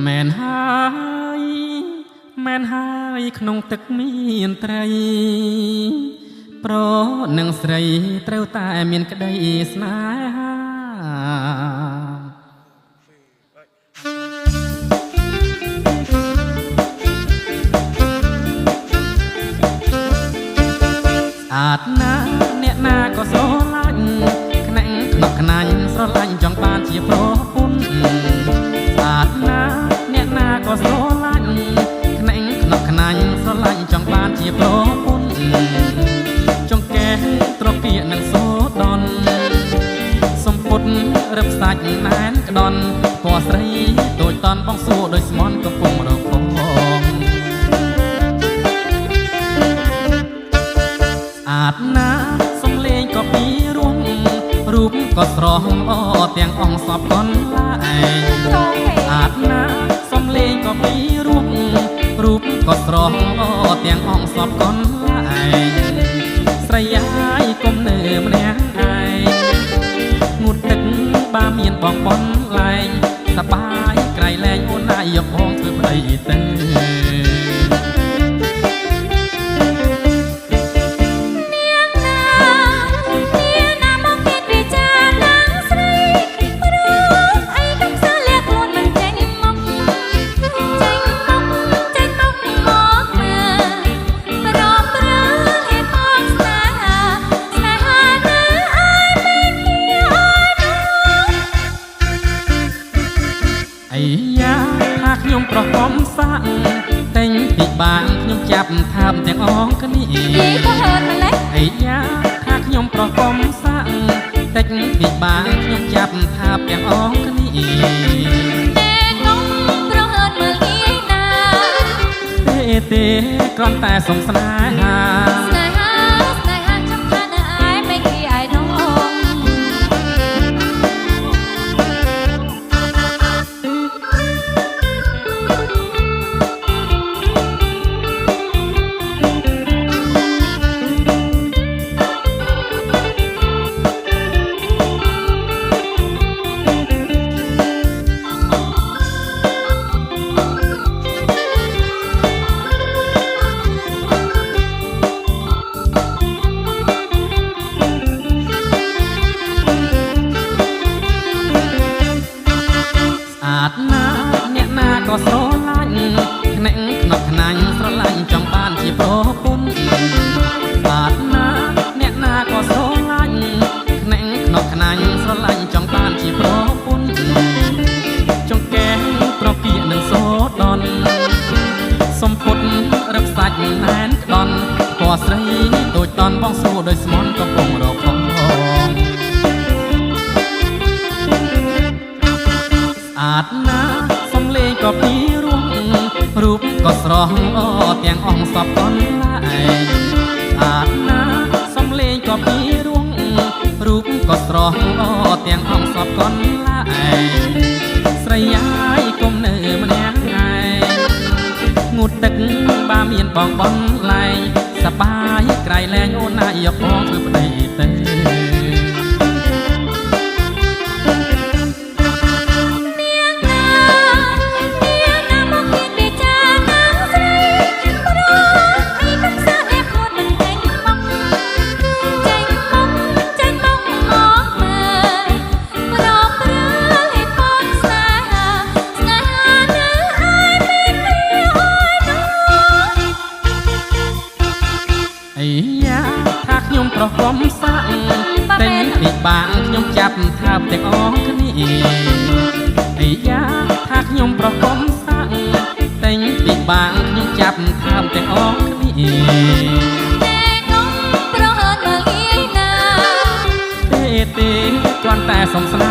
មែនហើយមែនហើយក្នុងទឹកមានត្រីប្រនឹងស្រីត្រូវតែមានក្តីស្នេហាស្អាតណាស់អ្នកណាក៏ស្រឡាញ់ខ្នាក់ខ្នក់ខ្នាញ់ស្រឡាញ់ចង់បានជាប្រពន្ធស្អាតណាស់អ្នកណាក៏ស្រឡាញ់ខ្នាក់ខ្នក់ខ្នាញ់ស្រឡាញ់ចង់បានជាប្រពន្ធចង្កេះត្រកៀកនឹងសូដនសំពុតរឹបសាច់ណែនក្ដន់ពណ៌ស្រីដូចតន់បងសួរដោយស្មន់កំពុងរកផងស្អាតណាស់សំលេងក៏ពីររួមរូបក៏ស្រស់ល្អទាំងអង្គសពកនឡាឯងស្អាតណាស់សំលេងក៏ពីររួមរូបក៏ស្រស់ល្អទាំងអង្គសពកនឡាឯងស្រីហើយកុំនៅម្នាក់ឯងងូតទឹកបាមានបងបនលែងសបាយក្រៃលែងអូនណាយយកបងធ្វើប្តីទៅខ្ញុំប្រកបសាក់តែងពីបាងខ្ញុំចាប់ថាបទាំងអងគ្នាក៏ហឺតម្លេះអីយ៉ាថាខ្ញុំប្រកបសាក់តែងពីបាងខ្ញុំចាប់ថាបទាំងអងគ្នាតែខ្ញុំប្រហឺតមើលងាយណាទេគ្រាន់តែសុំស្នេហាចាំថានៅឯមិនគេឯណងក៏ស្រឡាញ់ខ្នាក់ខ្នក់ខ្នាញ់ស្រឡាញ់ចង់បានជាប្រពន្ធស្អាតណាស់អ្នកណាក៏ស្រឡាញ់ខ្នាក់ខ្នក់ខ្នាញ់ស្រឡាញ់ចង់បានជាប្រពន្ធចង្កេះត្រកៀកនឹងសូដនសំពុតរឹបសាច់ណែនក្ដន់ពណ៌ស្រីដូចតន់បងសួរដោយស្មន់កំពុងរកផងស្អាតណាស់សំលេងក៏ពីររួមរូបក៏ស្រស់ល្អទាំងអង្គសពកនឡាឯងស្អាតណាស់សំលេងក៏ពីររួមរូបក៏ស្រស់ល្អទាំងអង្គសពកនឡាឯងស្រីហើយកុំនៅម្នាក់ឯងងូតទឹកបាមានបងបនលែងសបាយក្រៃលែងអូនណាយកបងធ្វើប្តីទៅថាខ្ញុំប្រកបសាក់តែងពីបាងខ្ញុំចាប់ថាបទាំងអងគ្នាអីយ៉ាថាខ្ញុំប្រកបសាក់តែងពីបាងខ្ញុំចាប់ថាបទាំងអងគ្នាតែខ្ញុំប្រហឺតមើលងាយណាទេគ្រាន់តែសុំស្នេ